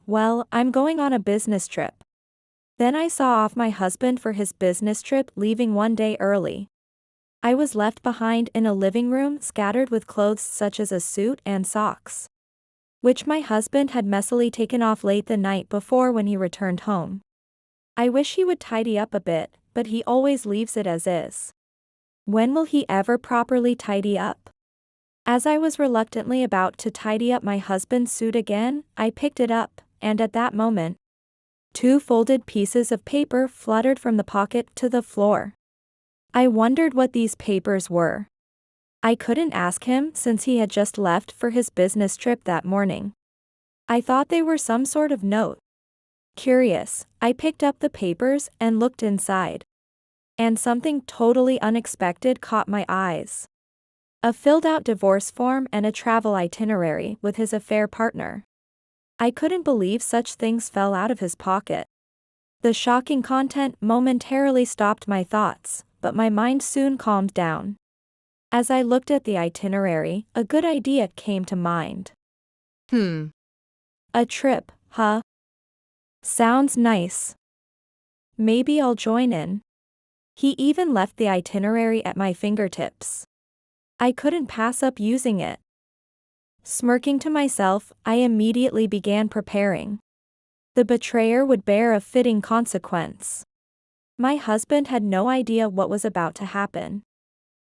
Well, I'm going on a business trip. Then I saw off my husband for his business trip, leaving one day early. I was left behind in a living room scattered with clothes such as a suit and socks, which my husband had messily taken off late the night before when he returned home. I wish he would tidy up a bit, but he always leaves it as is. When will he ever properly tidy up? As I was reluctantly about to tidy up my husband's suit again, I picked it up, and at that moment, two folded pieces of paper fluttered from the pocket to the floor. I wondered what these papers were. I couldn't ask him since he had just left for his business trip that morning. I thought they were some sort of note. Curious, I picked up the papers and looked inside. And something totally unexpected caught my eyes. A filled-out divorce form and a travel itinerary with his affair partner. I couldn't believe such things fell out of his pocket. The shocking content momentarily stopped my thoughts, but my mind soon calmed down. As I looked at the itinerary, a good idea came to mind. A trip, huh? Sounds nice. Maybe I'll join in. He even left the itinerary at my fingertips. I couldn't pass up using it. Smirking to myself, I immediately began preparing. The betrayer would bear a fitting consequence. My husband had no idea what was about to happen.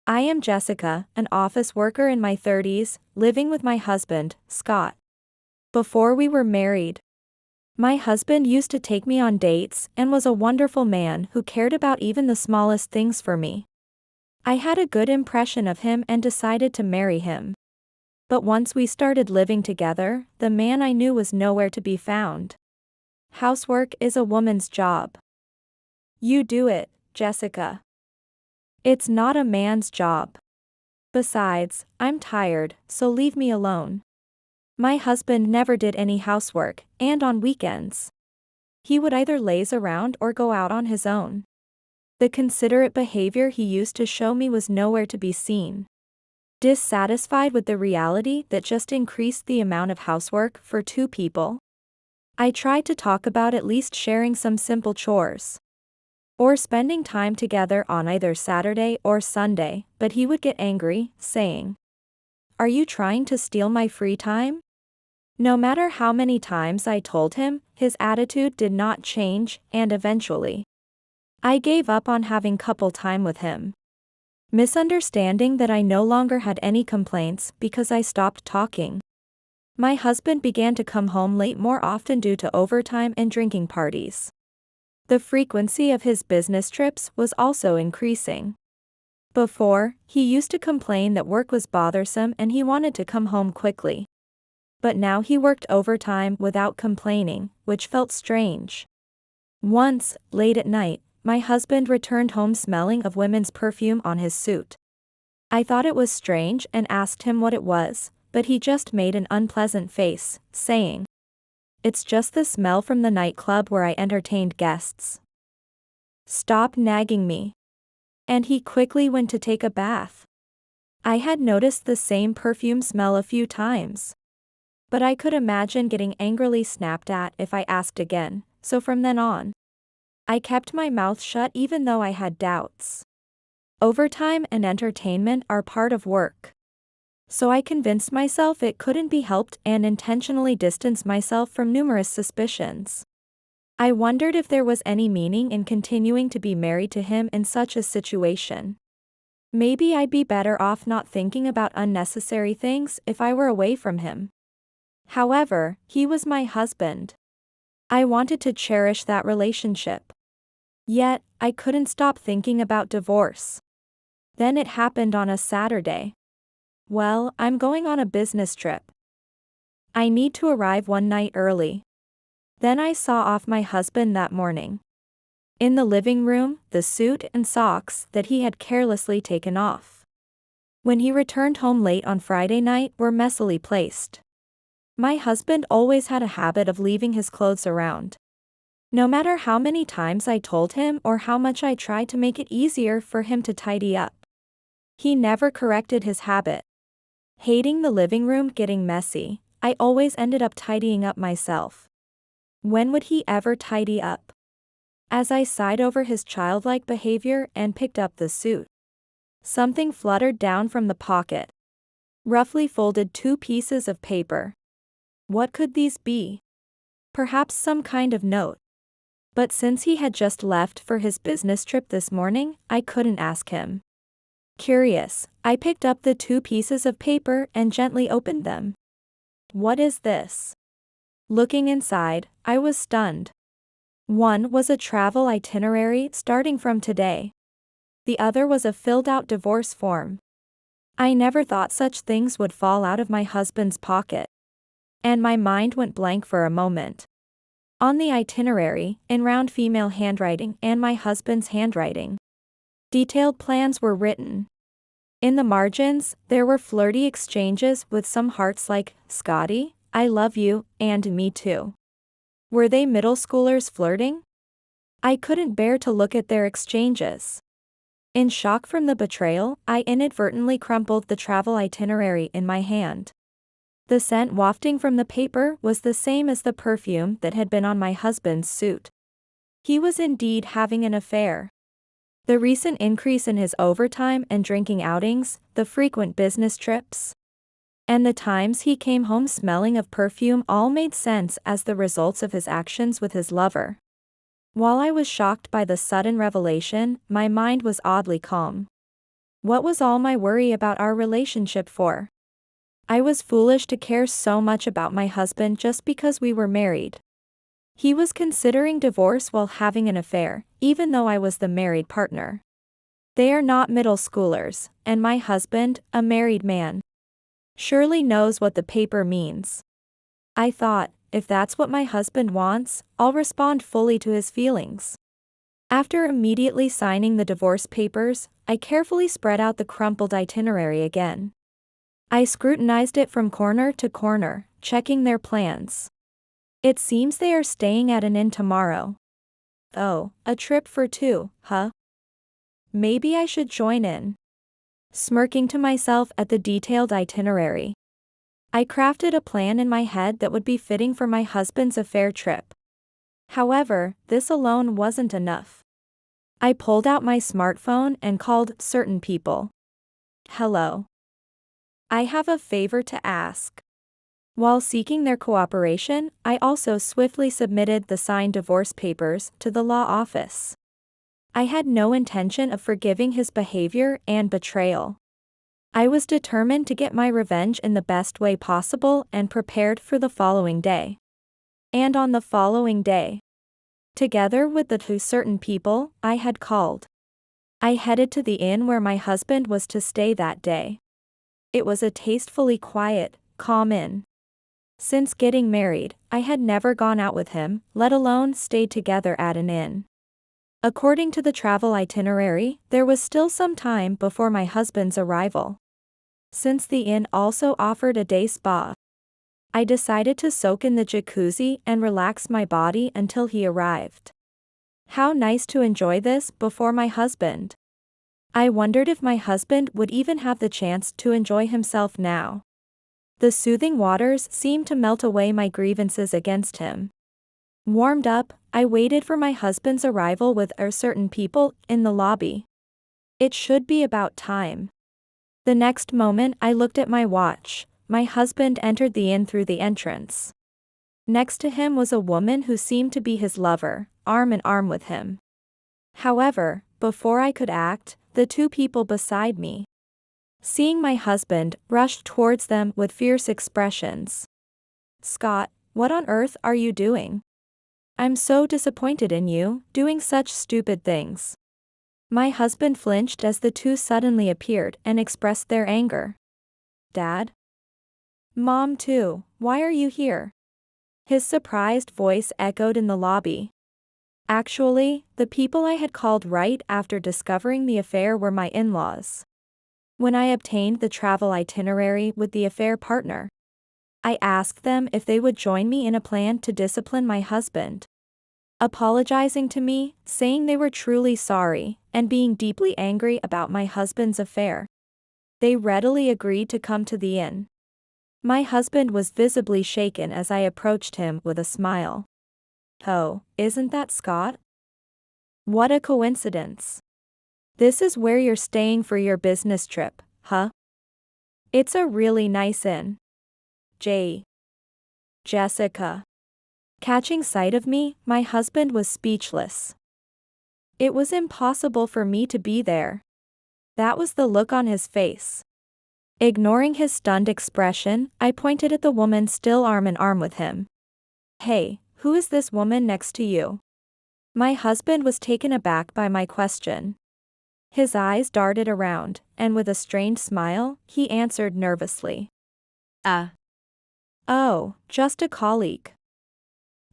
I am Jessica, an office worker in my 30s, living with my husband, Scott. Before we were married, my husband used to take me on dates and was a wonderful man who cared about even the smallest things for me. I had a good impression of him and decided to marry him. But once we started living together, the man I knew was nowhere to be found. Housework is a woman's job. You do it, Jessica. It's not a man's job. Besides, I'm tired, so leave me alone. My husband never did any housework, and on weekends, he would either laze around or go out on his own. The considerate behavior he used to show me was nowhere to be seen. Dissatisfied with the reality that just increased the amount of housework for two people, I tried to talk about at least sharing some simple chores, or spending time together on either Saturday or Sunday, but he would get angry, saying, "Are you trying to steal my free time?" No matter how many times I told him, his attitude did not change, and eventually, I gave up on having couple time with him. Misunderstanding that I no longer had any complaints because I stopped talking. My husband began to come home late more often due to overtime and drinking parties. The frequency of his business trips was also increasing. Before, he used to complain that work was bothersome and he wanted to come home quickly. But now he worked overtime without complaining, which felt strange. Once, late at night, my husband returned home smelling of women's perfume on his suit. I thought it was strange and asked him what it was, but he just made an unpleasant face, saying, "It's just the smell from the nightclub where I entertained guests. Stop nagging me." And he quickly went to take a bath. I had noticed the same perfume smell a few times, but I could imagine getting angrily snapped at if I asked again, so from then on, I kept my mouth shut even though I had doubts. Overtime and entertainment are part of work. So I convinced myself it couldn't be helped and intentionally distanced myself from numerous suspicions. I wondered if there was any meaning in continuing to be married to him in such a situation. Maybe I'd be better off not thinking about unnecessary things if I were away from him. However, he was my husband. I wanted to cherish that relationship. Yet, I couldn't stop thinking about divorce. Then it happened on a Saturday. Well, I'm going on a business trip. I need to arrive one night early. Then I saw off my husband that morning. In the living room, the suit and socks that he had carelessly taken off when he returned home late on Friday night were messily placed. My husband always had a habit of leaving his clothes around. No matter how many times I told him or how much I tried to make it easier for him to tidy up, he never corrected his habit. Hating the living room getting messy, I always ended up tidying up myself. When would he ever tidy up? As I sighed over his childlike behavior and picked up the suit, something fluttered down from the pocket. Roughly folded 2 pieces of paper. What could these be? Perhaps some kind of note. But since he had just left for his business trip this morning, I couldn't ask him. Curious, I picked up the 2 pieces of paper and gently opened them. What is this? Looking inside, I was stunned. One was a travel itinerary starting from today. The other was a filled-out divorce form. I never thought such things would fall out of my husband's pocket. And my mind went blank for a moment. On the itinerary, in round female handwriting and my husband's handwriting, detailed plans were written. In the margins, there were flirty exchanges with some hearts like, "Scotty, I love you," and "Me too." Were they middle schoolers flirting? I couldn't bear to look at their exchanges. In shock from the betrayal, I inadvertently crumpled the travel itinerary in my hand. The scent wafting from the paper was the same as the perfume that had been on my husband's suit. He was indeed having an affair. The recent increase in his overtime and drinking outings, the frequent business trips, and the times he came home smelling of perfume all made sense as the results of his actions with his lover. While I was shocked by the sudden revelation, my mind was oddly calm. What was all my worry about our relationship for? I was foolish to care so much about my husband just because we were married. He was considering divorce while having an affair, even though I was the married partner. They are not middle schoolers, and my husband, a married man, surely knows what the paper means. I thought, if that's what my husband wants, I'll respond fully to his feelings. After immediately signing the divorce papers, I carefully spread out the crumpled itinerary again. I scrutinized it from corner to corner, checking their plans. It seems they are staying at an inn tomorrow. Oh, a trip for 2, huh? Maybe I should join in. Smirking to myself at the detailed itinerary, I crafted a plan in my head that would be fitting for my husband's affair trip. However, this alone wasn't enough. I pulled out my smartphone and called certain people. "Hello. I have a favor to ask." While seeking their cooperation, I also swiftly submitted the signed divorce papers to the law office. I had no intention of forgiving his behavior and betrayal. I was determined to get my revenge in the best way possible and prepared for the following day. And on the following day, together with the 2 certain people I had called, I headed to the inn where my husband was to stay that day. It was a tastefully quiet, calm inn. Since getting married, I had never gone out with him, let alone stayed together at an inn. According to the travel itinerary, there was still some time before my husband's arrival. Since the inn also offered a day spa, I decided to soak in the jacuzzi and relax my body until he arrived. How nice to enjoy this before my husband. I wondered if my husband would even have the chance to enjoy himself now. The soothing waters seemed to melt away my grievances against him. Warmed up, I waited for my husband's arrival with certain people in the lobby. It should be about time. The next moment I looked at my watch. My husband entered the inn through the entrance. Next to him was a woman who seemed to be his lover, arm in arm with him. However, before I could act, the 2 people beside me, seeing my husband, rushed towards them with fierce expressions. "Scott, what on earth are you doing? I'm so disappointed in you, doing such stupid things." My husband flinched as the 2 suddenly appeared and expressed their anger. "Dad? Mom too, why are you here?" His surprised voice echoed in the lobby. Actually, the people I had called right after discovering the affair were my in-laws. When I obtained the travel itinerary with the affair partner, I asked them if they would join me in a plan to discipline my husband. Apologizing to me, saying they were truly sorry, and being deeply angry about my husband's affair, they readily agreed to come to the inn. My husband was visibly shaken as I approached him with a smile. Oh, isn't that Scott? What a coincidence. This is where you're staying for your business trip, huh? It's a really nice inn. J. Jessica. Catching sight of me, my husband was speechless. It was impossible for me to be there. That was the look on his face. Ignoring his stunned expression, I pointed at the woman still arm in arm with him. Hey, who is this woman next to you? My husband was taken aback by my question. His eyes darted around, and with a strained smile, he answered nervously. Oh, just a colleague.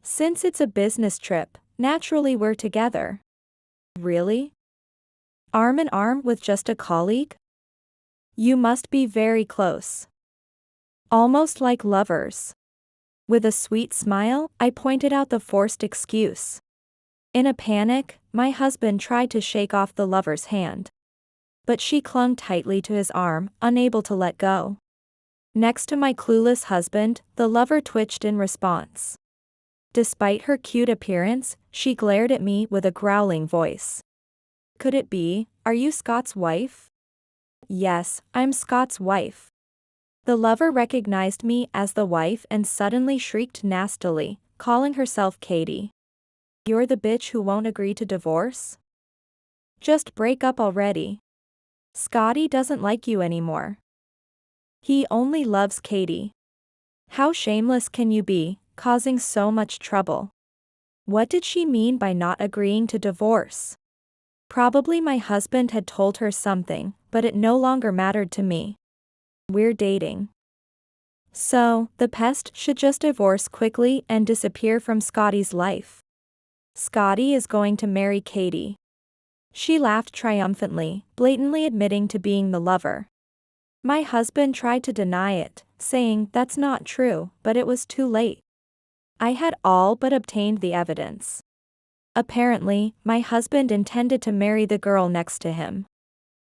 Since it's a business trip, naturally we're together. Really? Arm in arm with just a colleague? You must be very close. Almost like lovers. With a sweet smile, I pointed out the forced excuse. In a panic, my husband tried to shake off the lover's hand. But she clung tightly to his arm, unable to let go. Next to my clueless husband, the lover twitched in response. Despite her cute appearance, she glared at me with a growling voice. Could it be, are you Scott's wife? Yes, I'm Scott's wife. The lover recognized me as the wife and suddenly shrieked nastily, calling herself Katie. You're the bitch who won't agree to divorce? Just break up already. Scotty doesn't like you anymore. He only loves Katie. How shameless can you be, causing so much trouble? What did she mean by not agreeing to divorce? Probably my husband had told her something, but it no longer mattered to me. We're dating. So, the pest should just divorce quickly and disappear from Scotty's life. Scotty is going to marry Katie. She laughed triumphantly, blatantly admitting to being the lover. My husband tried to deny it, saying that's not true, but it was too late. I had all but obtained the evidence. Apparently, my husband intended to marry the girl next to him.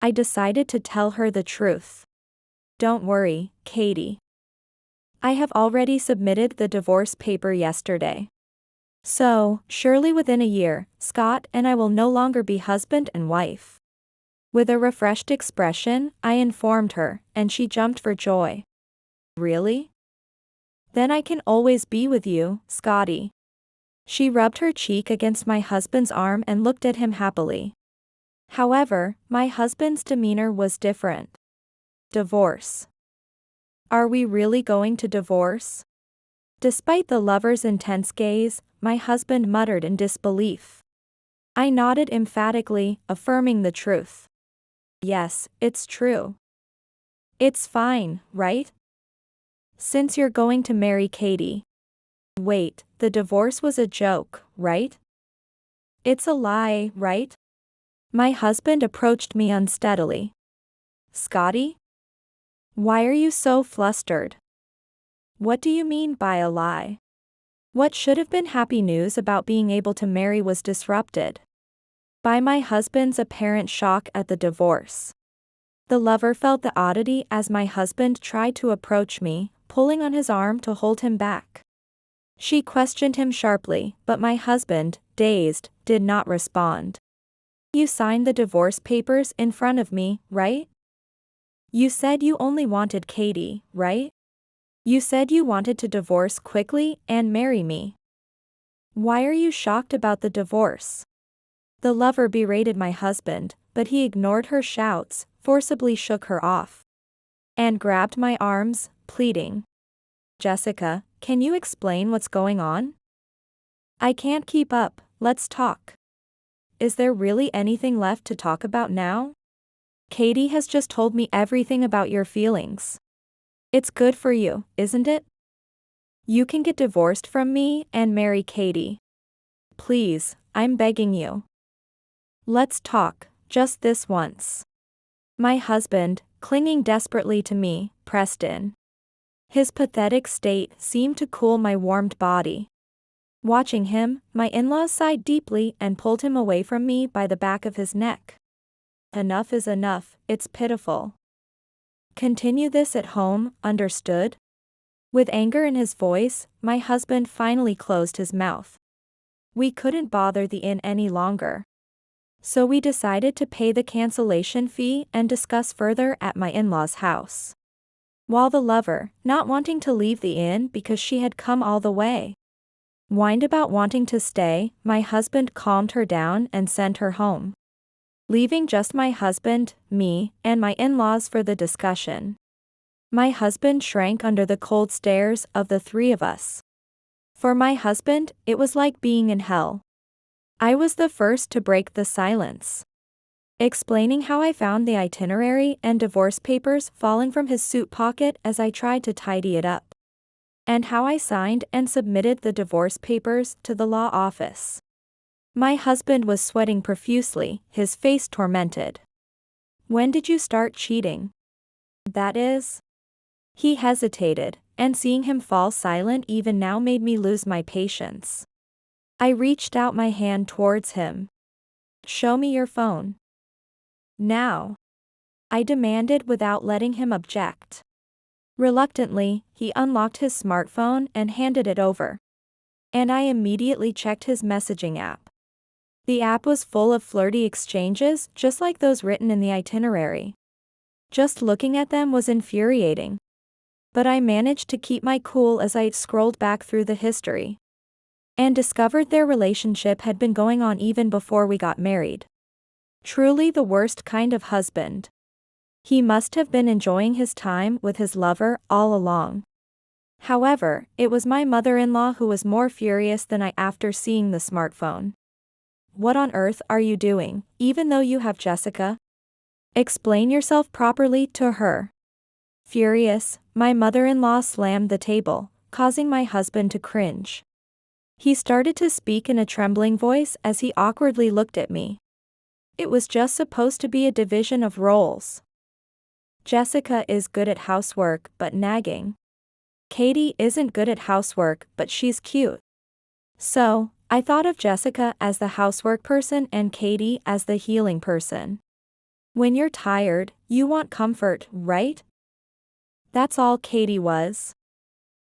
I decided to tell her the truth. Don't worry, Katie. I have already submitted the divorce paper yesterday. So, surely within a year, Scott and I will no longer be husband and wife. With a refreshed expression, I informed her, and she jumped for joy. Really? Then I can always be with you, Scotty. She rubbed her cheek against my husband's arm and looked at him happily. However, my husband's demeanor was different. Divorce. Are we really going to divorce? Despite the lover's intense gaze, my husband muttered in disbelief. I nodded emphatically, affirming the truth. Yes, it's true. It's fine, right? Since you're going to marry Katie. Wait, the divorce was a joke, right? It's a lie, right? My husband approached me unsteadily. Scotty? Why are you so flustered? What do you mean by a lie? What should have been happy news about being able to marry was disrupted by my husband's apparent shock at the divorce. The lover felt the oddity as my husband tried to approach me, pulling on his arm to hold him back. She questioned him sharply, but my husband, dazed, did not respond. You signed the divorce papers in front of me, right? You said you only wanted Katie, right? You said you wanted to divorce quickly and marry me. Why are you shocked about the divorce? The lover berated my husband, but he ignored her shouts, forcibly shook her off, and grabbed my arms, pleading. Jessica, can you explain what's going on? I can't keep up, let's talk. Is there really anything left to talk about now? Katie has just told me everything about your feelings. It's good for you, isn't it? You can get divorced from me and marry Katie. Please, I'm begging you. Let's talk, just this once. My husband, clinging desperately to me, pressed in. His pathetic state seemed to cool my warmed body. Watching him, my in-laws sighed deeply and pulled him away from me by the back of his neck. Enough is enough, it's pitiful. Continue this at home, understood? With anger in his voice, my husband finally closed his mouth. We couldn't bother the inn any longer. So we decided to pay the cancellation fee and discuss further at my in-laws' house. While the lover, not wanting to leave the inn because she had come all the way, whined about wanting to stay, my husband calmed her down and sent her home, leaving just my husband, me, and my in-laws for the discussion. My husband shrank under the cold stares of the three of us. For my husband, it was like being in hell. I was the first to break the silence, explaining how I found the itinerary and divorce papers falling from his suit pocket as I tried to tidy it up, and how I signed and submitted the divorce papers to the law office. My husband was sweating profusely, his face tormented. When did you start cheating? That is? He hesitated, and seeing him fall silent even now made me lose my patience. I reached out my hand towards him. Show me your phone. Now, I demanded without letting him object. Reluctantly, he unlocked his smartphone and handed it over. And I immediately checked his messaging app. The app was full of flirty exchanges, just like those written in the itinerary. Just looking at them was infuriating. But I managed to keep my cool as I scrolled back through the history, and discovered their relationship had been going on even before we got married. Truly the worst kind of husband. He must have been enjoying his time with his lover all along. However, it was my mother-in-law who was more furious than I after seeing the smartphone. What on earth are you doing, even though you have Jessica? Explain yourself properly to her. Furious, my mother-in-law slammed the table, causing my husband to cringe. He started to speak in a trembling voice as he awkwardly looked at me. It was just supposed to be a division of roles. Jessica is good at housework but nagging. Katie isn't good at housework but she's cute. So, I thought of Jessica as the housework person and Katie as the healing person. When you're tired, you want comfort, right? That's all Katie was.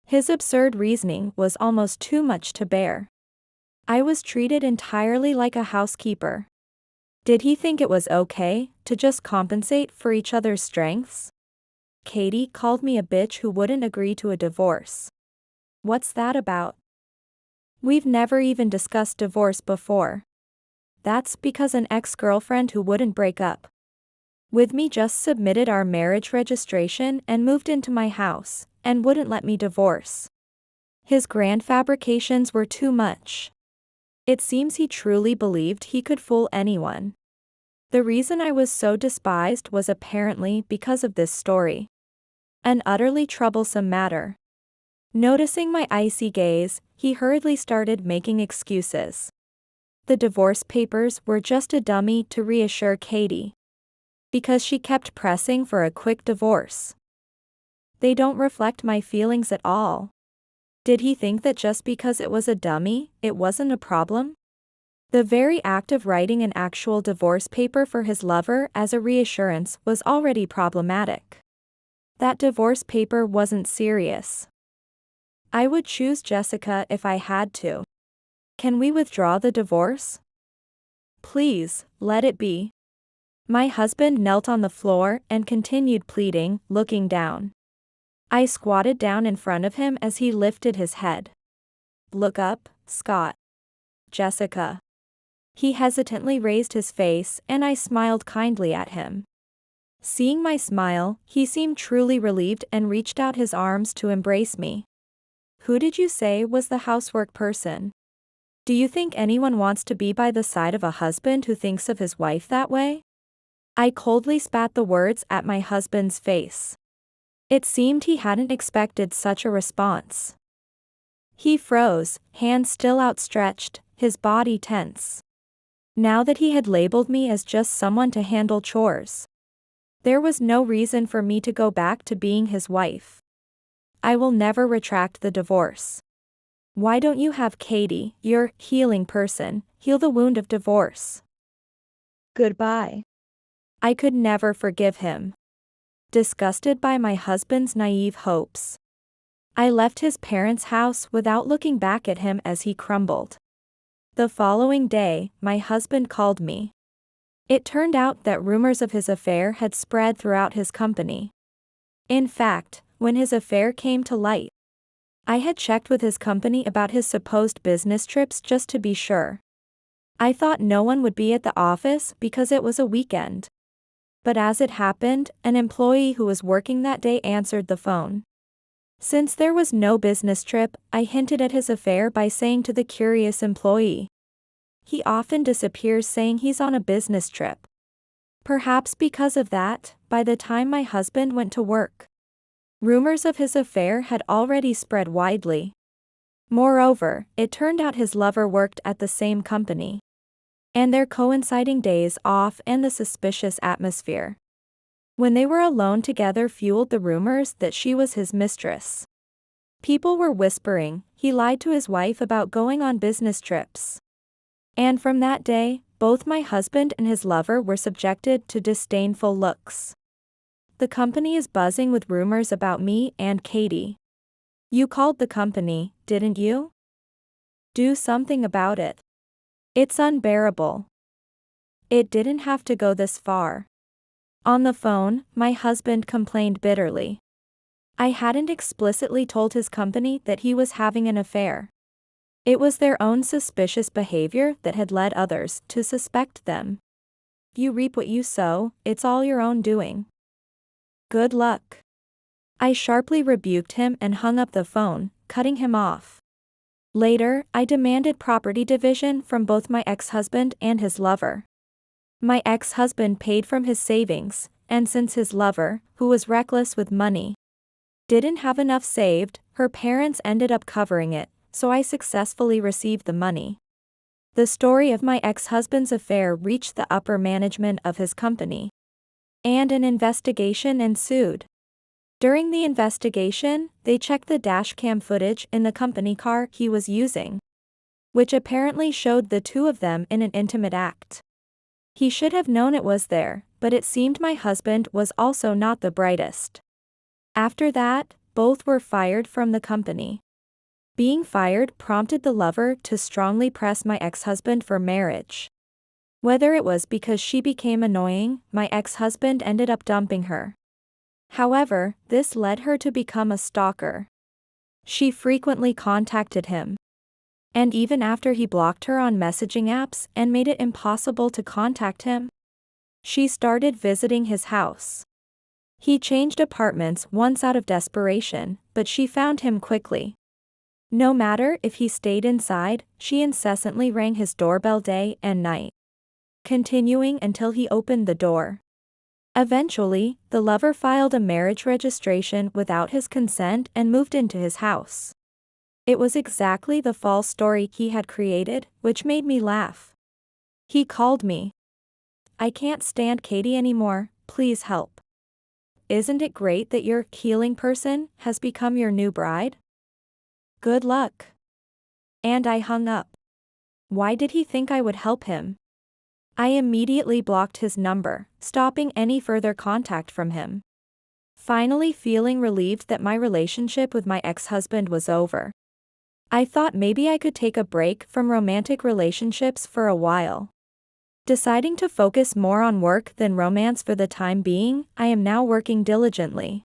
His absurd reasoning was almost too much to bear. I was treated entirely like a housekeeper. Did he think it was okay to just compensate for each other's strengths? Katie called me a bitch who wouldn't agree to a divorce. What's that about? We've never even discussed divorce before. That's because an ex-girlfriend who wouldn't break up with me just submitted our marriage registration and moved into my house, and wouldn't let me divorce. His grand fabrications were too much. It seems he truly believed he could fool anyone. The reason I was so despised was apparently because of this story. An utterly troublesome matter. Noticing my icy gaze, he hurriedly started making excuses. The divorce papers were just a dummy to reassure Katie, because she kept pressing for a quick divorce. They don't reflect my feelings at all. Did he think that just because it was a dummy, it wasn't a problem? The very act of writing an actual divorce paper for his lover as a reassurance was already problematic. That divorce paper wasn't serious. I would choose Jessica if I had to. Can we withdraw the divorce? Please, let it be. My husband knelt on the floor and continued pleading, looking down. I squatted down in front of him as he lifted his head. Look up, Scott. Jessica. He hesitantly raised his face and I smiled kindly at him. Seeing my smile, he seemed truly relieved and reached out his arms to embrace me. Who did you say was the housework person? Do you think anyone wants to be by the side of a husband who thinks of his wife that way? I coldly spat the words at my husband's face. It seemed he hadn't expected such a response. He froze, hands still outstretched, his body tense. Now that he had labeled me as just someone to handle chores, there was no reason for me to go back to being his wife. I will never retract the divorce. Why don't you have Katie, your healing person, heal the wound of divorce? Goodbye. I could never forgive him. Disgusted by my husband's naive hopes, I left his parents' house without looking back at him as he crumbled. The following day, my husband called me. It turned out that rumors of his affair had spread throughout his company. In fact, when his affair came to light, I had checked with his company about his supposed business trips just to be sure. I thought no one would be at the office because it was a weekend. But as it happened, an employee who was working that day answered the phone. Since there was no business trip, I hinted at his affair by saying to the curious employee, "He often disappears saying he's on a business trip." Perhaps because of that, by the time my husband went to work, rumors of his affair had already spread widely. Moreover, it turned out his lover worked at the same company. And their coinciding days off and the suspicious atmosphere when they were alone together fueled the rumors that she was his mistress. People were whispering he lied to his wife about going on business trips. And from that day, both my husband and his lover were subjected to disdainful looks. The company is buzzing with rumors about me and Katie. You called the company, didn't you? Do something about it. It's unbearable. It didn't have to go this far. On the phone, my husband complained bitterly. I hadn't explicitly told his company that he was having an affair. It was their own suspicious behavior that had led others to suspect them. You reap what you sow, it's all your own doing. Good luck. I sharply rebuked him and hung up the phone, cutting him off. Later, I demanded property division from both my ex-husband and his lover. My ex-husband paid from his savings, and since his lover, who was reckless with money, didn't have enough saved, her parents ended up covering it, so I successfully received the money. The story of my ex-husband's affair reached the upper management of his company, and an investigation ensued. During the investigation, they checked the dashcam footage in the company car he was using, which apparently showed the two of them in an intimate act. He should have known it was there, but it seemed my husband was also not the brightest. After that, both were fired from the company. Being fired prompted the lover to strongly press my ex-husband for marriage. Whether it was because she became annoying, my ex-husband ended up dumping her. However, this led her to become a stalker. She frequently contacted him. And even after he blocked her on messaging apps and made it impossible to contact him, she started visiting his house. He changed apartments once out of desperation, but she found him quickly. No matter if he stayed inside, she incessantly rang his doorbell day and night, continuing until he opened the door. Eventually, the lover filed a marriage registration without his consent and moved into his house. It was exactly the false story he had created, which made me laugh. He called me. I can't stand Katie anymore, please help. Isn't it great that your healing person has become your new bride? Good luck. And I hung up. Why did he think I would help him? I immediately blocked his number, stopping any further contact from him. Finally feeling relieved that my relationship with my ex-husband was over, I thought maybe I could take a break from romantic relationships for a while. Deciding to focus more on work than romance for the time being, I am now working diligently.